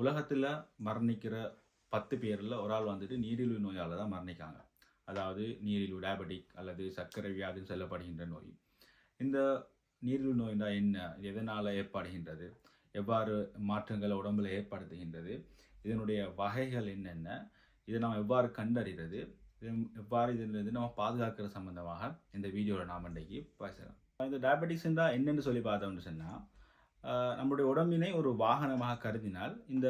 உலகத்துல மரணிக்கிற 10 பேர்ல ஒரு ஆள் வந்துட்டு நீரிழிவு நோயால தான் மரணிக்காங்க. அதாவது நீரிழிவு டயபெட்டிக் அல்லது சர்க்கரை வியாதின்னு சொல்லப்படுகின்ற நோய். இந்த நீரிழிவு நோய்னா என்ன? இது எதனால ஏற்படுகின்றது? எவ்வாறு மாற்றங்கள உடம்புல ஏற்படுத்துகின்றது? இதனுடைய வகைகள் என்னென்ன? இத நாம் எவ்வாறு கண்டறிவது? எவ்வாறு இதிலிருந்து நம்ம பாதுகாக்கிற சம்பந்தமாக இந்த வீடியோல நாம இன்னைக்கு பேசலாம். இந்த டயபெட்டிக்ஸ்ன்றா என்னன்னு சொல்லி பார்த்தோம்னு சொன்னா, நம்முடைய உடம்பினை ஒரு வாகனமாக கருதினால், இந்த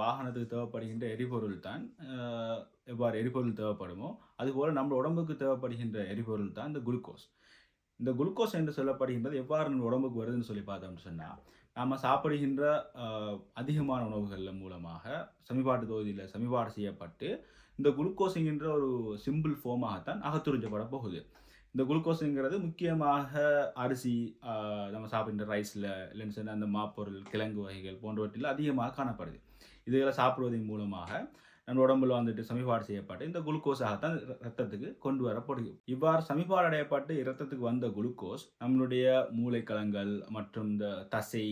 வாகனத்துக்கு தேவைப்படுகின்ற எரிபொருள் தான் எவ்வாறு எரிபொருள் தேவைப்படுமோ, அதுபோல நம்ம உடம்புக்கு தேவைப்படுகின்ற எரிபொருள் தான் இந்த குளுக்கோஸ். இந்த குளுக்கோஸ் என்று சொல்லப்படுகின்றது எவ்வாறு நம்ம உடம்புக்கு வருதுன்னு சொல்லி பார்த்தோம்னு சொன்னா, நாம சாப்பிடுகின்ற அ அதிகமான உணவுகள்ல மூலமாக சமிபாட்டு தொகுதியில சமிபாடு செய்யப்பட்டு, இந்த குளுக்கோஸ் என்கின்ற ஒரு சிம்பிள் ஃபார்மாகத்தான் அகத்துறிஞ்சப்பட போகுது. இந்த குளுக்கோஸ்ங்கிறது முக்கியமாக அரிசி, நம்ம சாப்பிடுகின்ற ரைஸ்ல, இல்லைன்னு சொன்னா அந்த மாப்பொருள், கிழங்கு வகைகள் போன்றவற்றில் அதிகமாக காணப்படுது. இதுகள சாப்பிடுவதன் மூலமாக நம்ம உடம்புல வந்துட்டு சமிபாடு செய்யப்பட்டு இந்த குளுக்கோஸாகத்தான் ரத்தத்துக்கு கொண்டு வரப்படுது. இவ்வாறு சமிபாடு அடையப்பட்டு இரத்தத்துக்கு வந்த குளுக்கோஸ் நம்மளுடைய மூளைக்கலங்கள் மற்றும் இந்த தசை,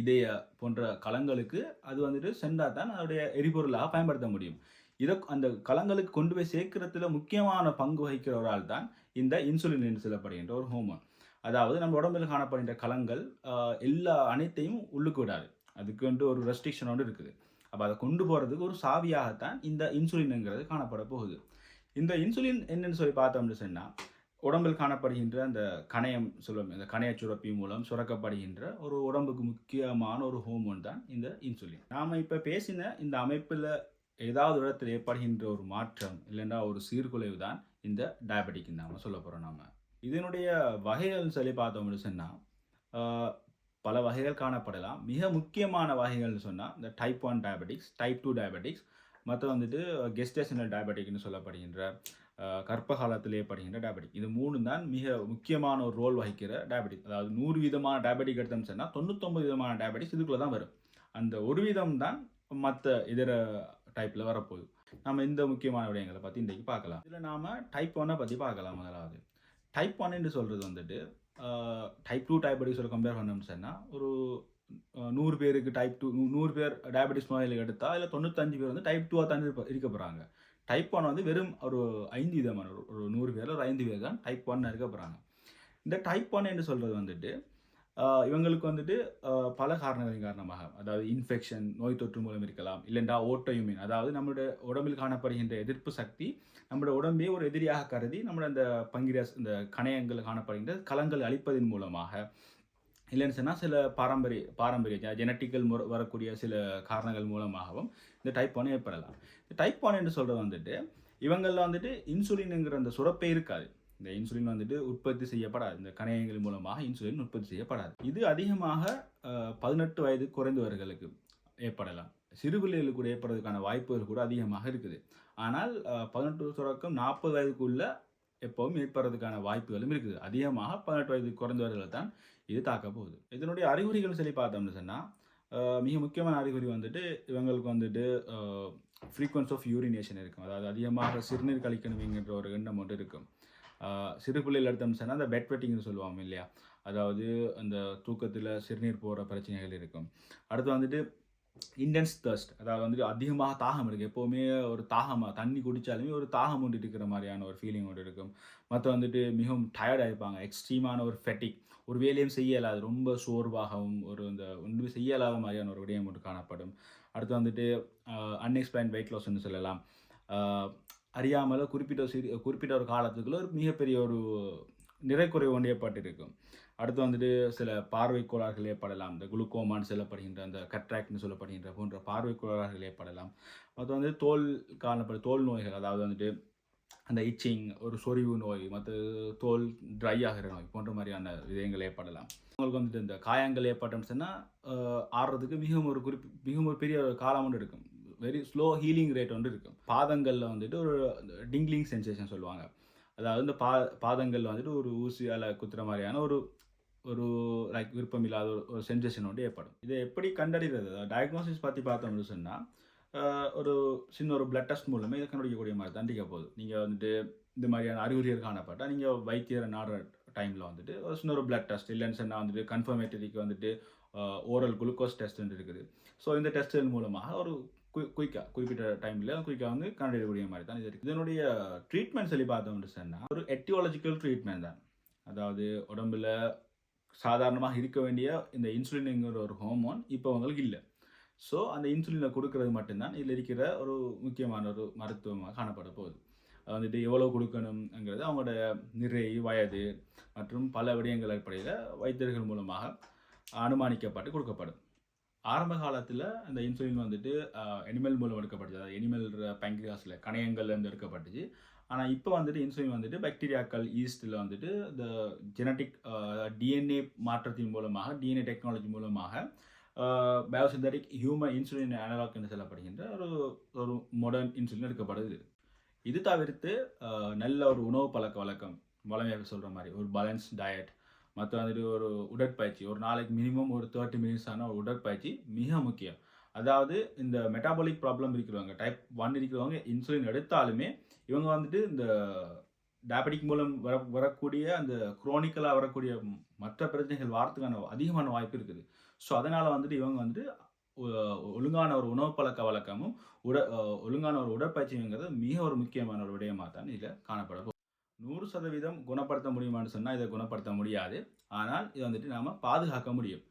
இதய போன்ற கலங்களுக்கு அது வந்துட்டு சென்றா தான் அதோடைய எரிபொருளாக பயன்படுத்த முடியும். அந்த கலங்களுக்கு கொண்டு போய் சேர்க்கிறதுல முக்கியமான பங்கு வகிக்கிற ஒரு ஆள் தான் இந்த இன்சுலின் என்று சொல்லப்படுகின்ற ஒரு ஹோர்மோன். அதாவது நம்ம உடம்பில் காணப்படுகின்ற கலங்கள் எல்லா அனைத்தையும் உள்ளுக்கு விடாது. அதுக்குன்ட்டு ஒரு ரெஸ்ட்ரிக்ஷனோடு இருக்குது. அப்ப அத கொண்டு போறதுக்கு ஒரு சாவியாகத்தான் இந்த இன்சுலின்ங்கிறது காணப்பட போகுது. இந்த இன்சுலின் என்னன்னு சொல்லி பார்த்தோம்னு சொன்னா, உடம்பில் காணப்படுகின்ற அந்த கணையம் சொல்லுவோம். இந்த கணைய சுரப்பி மூலம் சுரக்கப்படுகின்ற ஒரு உடம்புக்கு முக்கியமான ஒரு ஹோர்மோன் தான் இந்த இன்சுலின். நாம இப்ப பேசின இந்த அமைப்புல ஏதாவது ஒரு இடத்துல ஏற்படுகின்ற ஒரு மாற்றம், இல்லன்னா ஒரு சீர்குலைவு தான் இந்த டயபெட்டிக்ன்னு நாம சொல்லப் போறோம் நாம. இதனுடைய வகைகள்னு சொல்லி பார்த்தோம்னு சொன்னா, ஆ பல வகைகள் காணப்படலாம். மிக முக்கியமான வகைகள்னு சொன்னா, இந்த டைப் 1 டயபெட்டிக்ஸ், டைப் 2 டயபெட்டிக்ஸ், மத்த வந்துட்டு கெஸ்டேஷனல் டயபெட்டிக்ன்னு சொல்லப்படுகின்ற கர்ப்ப காலத்தில் ஏற்படுகின்ற டயபெட்டிக். இது 3ம் தான் மிக முக்கியமான ஒரு ரோல் வகிக்கிற டயபெட்டிக். அதாவது 100 விதமான டயபெட்டிக் எடுத்தோம்னு சொன்னா, 99 விதமான டயபெட்டிக்ஸ் இதுக்குள்ள தான் வரும். அந்த 1 வீதம் தான் மத்த இதர டைப்ல வரப்போகுது. நம்ம இந்த முக்கியமான விடயங்கள பத்தி இன்றைக்கு பார்க்கலாம். இதுல நாம டைப் 1 பத்தி பார்க்கலாம் முதலாவது. டைப் 1 என்று சொல்றது வந்துட்டு, டைப் 2 டயபெட்டிக்ஸோட கம்பேர் பண்ணோம்னு சொன்னா, ஒரு 100 பேருக்கு டைப் 2 100 பேர் டயபெட்டிஸ் நோயாளிகள் எடுத்தா, அதுல 95 பேர் வந்து டைப் 2வா தான் இருக்க போறாங்க. டைப் 1 வந்து வெறும் ஒரு 5 விதமான ஒரு 100 பேர்ல ஒரு 5 பேர் தான் டைப் 1 இருக்க போறாங்க. இந்த டைப் 1 என்று சொல்றது வந்துட்டு, இவங்களுக்கு வந்துட்டு பல காரணங்களின் காரணமாக, அதாவது இன்ஃபெக்ஷன், நோய் தொற்று மூலம் இருக்கலாம். இல்லைன்றா ஆட்டோஇம்யூன், அதாவது நம்முடைய உடம்பில் காணப்படுகின்ற எதிர்ப்பு சக்தி, நம்முடைய உடம்பையே ஒரு எதிரியாக கருதி, நம்முடைய அந்த பங்கிரஸ் இந்த கணையங்கள் காணப்படுகின்ற கலங்கள் அழிப்பதன் மூலமாக, இல்லைன்னு சொன்னா சில பாரம்பரிய ஜெனட்டிக்கல் வரக்கூடிய சில காரணங்கள் மூலமாகவும் இந்த டைப் 1 ஏற்படலாம். இந்த டைப் 1 என்று சொல்றது வந்துட்டு, இவங்கள்ல வந்துட்டு இன்சுலின்ங்கிற அந்த சுரப்பே இருக்காது. இந்த இன்சுலின் வந்துட்டு உற்பத்தி செய்யப்படாது. இந்த கணையங்கள் மூலமாக இன்சுலின் உற்பத்தி செய்யப்படாது. இது அதிகமாக 18 வயது குறைந்தவர்களுக்கு ஏற்படலாம். சிறுபிள்ளைகளுக்கு கூட ஏற்படுவதற்கான வாய்ப்புகள் கூட அதிகமாக இருக்குது. ஆனால் 18 தொடக்கம் 40 வயதுக்குள்ள எப்பவும் ஏற்படுறதுக்கான வாய்ப்புகளும் இருக்குது. அதிகமாக 18 வயது குறைந்தவர்களை தான் இது தாக்கப் போகுது. இதனுடைய அறிகுறிகள் சொல்லி பார்த்தோம்னு சொன்னா, மிக முக்கியமான அறிகுறி வந்துட்டு இவங்களுக்கு வந்துட்டு ஃப்ரீக்வென்சி ஆஃப் யூரினேஷன் இருக்கும். அதாவது அதிகமாக சிறுநீர் கழிக்கணும் என்கின்ற ஒரு எண்ணம் ஒன்று இருக்கும். சிறு பிள்ளைகள் எடுத்தோம்னு சொன்னா, அந்த பெட் வெட்டிங்னு சொல்லுவாங்க இல்லையா? அதாவது அந்த தூக்கத்தில சிறுநீர் போற பிரச்சனைகள் இருக்கும். அடுத்து வந்துட்டு இன்டென்ஸ் தர்ஸ்ட், அதாவது வந்துட்டு அதிகமாக தாகம் இருக்கு. எப்பவுமே ஒரு தாகமா தண்ணி குடிச்சாலுமே ஒரு தாகம் கொண்டு இருக்கிற மாரியான ஒரு ஃபீலிங் ஒன்று இருக்கும். மத்த வந்துட்டு மிகவும் டயர்டா இருப்பாங்க. எக்ஸ்ட்ரீமான ஒரு ஃபெட்டிக். ஒரு வேலையும் செய்ய இயலாது. ரொம்ப சோர்வாகவும், ஒரு இந்த ஒண்ணுமே செய்ய இயலாத மாரியான ஒரு விடயம் ஒன்று காணப்படும். அடுத்து வந்துட்டு அன்எக்ஸ்பிளைன்ட் வெயிட் லாஸ்ன்னு சொல்லலாம். அ அறியாமல குறிப்பிட்ட ஒரு காலத்துக்குள்ள ஒரு மிகப்பெரிய ஒரு நிறைக்குறைவு ஒன்று ஏற்பட்டிருக்கும். அடுத்து வந்துட்டு சில பார்வை கோளாறுகள் ஏற்படலாம். இந்த குளுக்கோமான்னு சொல்லப்படுகின்ற அந்த கட்ராக்ட்ன்னு சொல்லப்படுகின்ற போன்ற பார்வை கோளாறுகள் ஏற்படலாம். அது வந்து தோல் நோய்கள், அதாவது வந்துட்டு அந்த இச்சிங், ஒரு சொறிவு நோய், மத்த தோல் ட்ரை ஆகிற நோய் போன்ற மாதிரியான விடயங்கள் ஏற்படலாம். உங்களுக்கு வந்துட்டு இந்த காயங்கள் ஏற்பட்டோம்னு சொன்னா, ஆறுறதுக்கு மிகவும் ஒரு பெரிய காலம் ஒன்று எடுக்கும். வெரி ஸ்லோ ஹீலிங் ரேட் வந்து இருக்கும். பாதங்கள்ல வந்துட்டு ஒரு டிங்க்லிங் சென்சேஷன் சொல்லுவாங்க. அதாவது இந்த பாதங்கள்ல வந்துட்டு ஒரு ஊசியால குத்துற மாரியான ஒரு ஒரு லைக் விருப்பமில்லாத ஒரு சென்சேஷன் வந்து ஏற்படும். இதை எப்படி கண்டறிவது? டயக்னோசிஸ் பத்தி பார்த்தோம்னு சொன்னா, ஒரு சின்ன ஒரு பிளட் டெஸ்ட் மூலமே இதை கண்டுபிடிக்கக்கூடிய மாதிரி தான் இருக்க போகுது. நீங்க வந்துட்டு இந்த மாதிரியான அறிகுறிகள் காணப்பட்டா, நீங்க வைத்தியரை நாடுற டைம்ல வந்துட்டு ஒரு சின்ன ஒரு பிளட் டெஸ்ட், இல்லைன்னு சொன்னா வந்துட்டு கன்ஃபர்மேட்டரிக்கு வந்துட்டு ஓரல் குளுக்கோஸ் டெஸ்ட் இருக்குது. ஸோ இந்த டெஸ்ட்டுகள் மூலமாக ஒரு குறிப்பிட்ட டைமில் குயிக்காக வந்து கண்டறியக்கூடிய மாதிரி தான் இது இருக்குது. இதனுடைய ட்ரீட்மெண்ட் சொல்லி பார்த்தோம்னு சொன்னால் ஒரு எட்டியாலஜிக்கல் ட்ரீட்மெண்ட் தான். அதாவது உடம்புல சாதாரணமாக இருக்க வேண்டிய இந்த இன்சுலின்ங்கிற ஒரு ஹார்மோன் இப்போ அவங்களுக்கு இல்லை. ஸோ அந்த இன்சுலினை கொடுக்கறது மட்டும்தான் இதில் இருக்கிற ஒரு முக்கியமான ஒரு மருத்துவமாக காணப்பட போகுது. வந்துட்டு எவ்வளோ கொடுக்கணுங்கிறது அவங்களோட நிறை, வயது மற்றும் பல விடயங்கள் அடிப்படையில் வைத்தியர்கள் மூலமாக அனுமானிக்கப்பட்டு கொடுக்கப்படும். ஆரம்ப காலத்தில் அந்த இன்சுலின் வந்துட்டு அனிமல் மூலம் எடுக்கப்பட்டுச்சு. அதாவது அனிமல் பேங்க்ரியாஸில் கணையங்கள்லேருந்து எடுக்கப்பட்டுச்சு. ஆனால் இப்போ வந்துட்டு இன்சுலின் வந்துட்டு பாக்டீரியாக்கள் ஈஸ்டில் வந்துட்டு இந்த ஜெனட்டிக் டிஎன்ஏ மாற்றத்தின் மூலமாக, டிஎன்ஏ டெக்னாலஜி மூலமாக பயோசிந்தட்டிக் ஹியூமன் இன்சுலின் அனலாக் என்று சொல்லப்படுகின்ற ஒரு மாடர்ன் இன்சுலின் எடுக்கப்படுது. இது தவிர்த்து நல்ல ஒரு உணவு பழக்க வழக்கம், வளமையாக சொல்கிற மாதிரி ஒரு பேலன்ஸ் டயட், மற்ற வந்துட்டு ஒரு உடற்பயிற்சி, ஒரு நாளைக்கு மினிமம் ஒரு 30 மினிட்ஸான ஒரு உடற்பயிற்சி மிக முக்கியம். அதாவது இந்த மெட்டாபாலிக் ப்ராப்ளம் இருக்கிறவங்க, டைப் 1 இருக்கிறவங்க இன்சுலின் எடுத்தாலுமே இவங்க வந்துட்டு இந்த டயபெட்டிக் மூலம் வரக்கூடிய அந்த குரோனிக்கலாக வரக்கூடிய மற்ற பிரச்சனைகள் வாரத்துக்கான அதிகமான வாய்ப்பு இருக்குது. ஸோ அதனால் வந்துட்டு இவங்க வந்துட்டு ஒழுங்கான ஒரு உணவு பழக்க வழக்கமும் ஒழுங்கான ஒரு உடற்பயிற்சிங்கிறது மிக ஒரு முக்கியமான ஒரு விடயமாக தான் இதில் காணப்படும். 100% குணப்படுத்த முடியுமான்னு சொன்னால் இதை குணப்படுத்த முடியாது. ஆனால் இதை வந்துட்டு நாம் பாதுகாக்க முடியும்.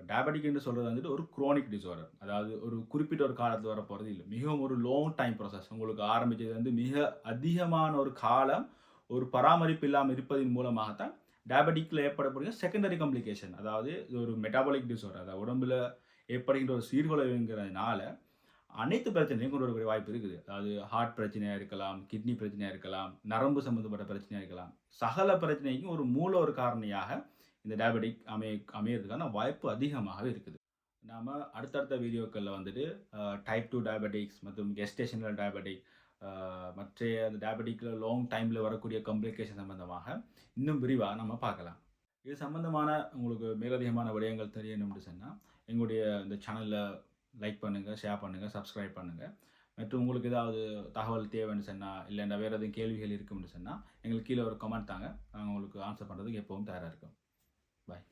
டயபெட்டிக் என்று சொல்கிறது வந்துட்டு ஒரு குரோனிக் டிஸார்டர். அதாவது ஒரு குறிப்பிட்ட ஒரு காலத்தில் வர போகிறது இல்லை. மிகவும் ஒரு லாங் டைம் ப்ராசஸ். உங்களுக்கு ஆரம்பித்தது வந்து மிக அதிகமான ஒரு காலம் ஒரு பராமரிப்பு இல்லாமல் இருப்பதன் மூலமாகத்தான் டயபெட்டிக்கில் ஏற்படக்கூடிய செகண்டரி காம்ப்ளிகேஷன். அதாவது இது ஒரு மெட்டாபாலிக் டிஸார்டர். அதாவது உடம்புல ஏற்படுகின்ற ஒரு சீர்குலைவுங்கிறதுனால அனைத்து பிரச்சனையும் கொண்டு வரக்கூடிய வாய்ப்பு இருக்குது. அதாவது ஹார்ட் பிரச்சனையாக இருக்கலாம், கிட்னி பிரச்சனையாக இருக்கலாம், நரம்பு சம்மந்தப்பட்ட பிரச்சனையாக இருக்கலாம். சகல பிரச்சனைக்கும் ஒரு மூல ஒரு காரணியாக இந்த டயபெட்டிக் அமையறதுக்கான வாய்ப்பு அதிகமாகவே இருக்குது. நாம் அடுத்தடுத்த வீடியோக்களில் வந்துட்டு டைப் 2 டயபெட்டிக்ஸ் மற்றும் கெஸ்டேஷனல் டயபெட்டிக், மற்ற அந்த டயபெட்டிக்கில் லாங் டைமில் வரக்கூடிய காம்ப்ளிகேஷன் சம்பந்தமாக இன்னும் விரிவாக நம்ம பார்க்கலாம். இது சம்பந்தமான உங்களுக்கு மேலதிகமான விடயங்கள் தெரியணும்னு சொன்னால் எங்களுடைய இந்த சேனலில் லைக் பண்ணுங்கள், ஷேர் பண்ணுங்கள், சப்ஸ்கிரைப் பண்ணுங்கள். மற்றும் உங்களுக்கு ஏதாவது தகவல் தேவைன்னு சொன்னால், இல்லைன்னா வேறு எதுவும் கேள்விகள் இருக்கும்னு சொன்னால் எங்களுக்கு கீழே ஒரு கமெண்ட் தாங்க. நாங்கள் உங்களுக்கு ஆன்சர் பண்ணுறதுக்கு எப்போவும் தயாராக இருக்கோம். பாய்.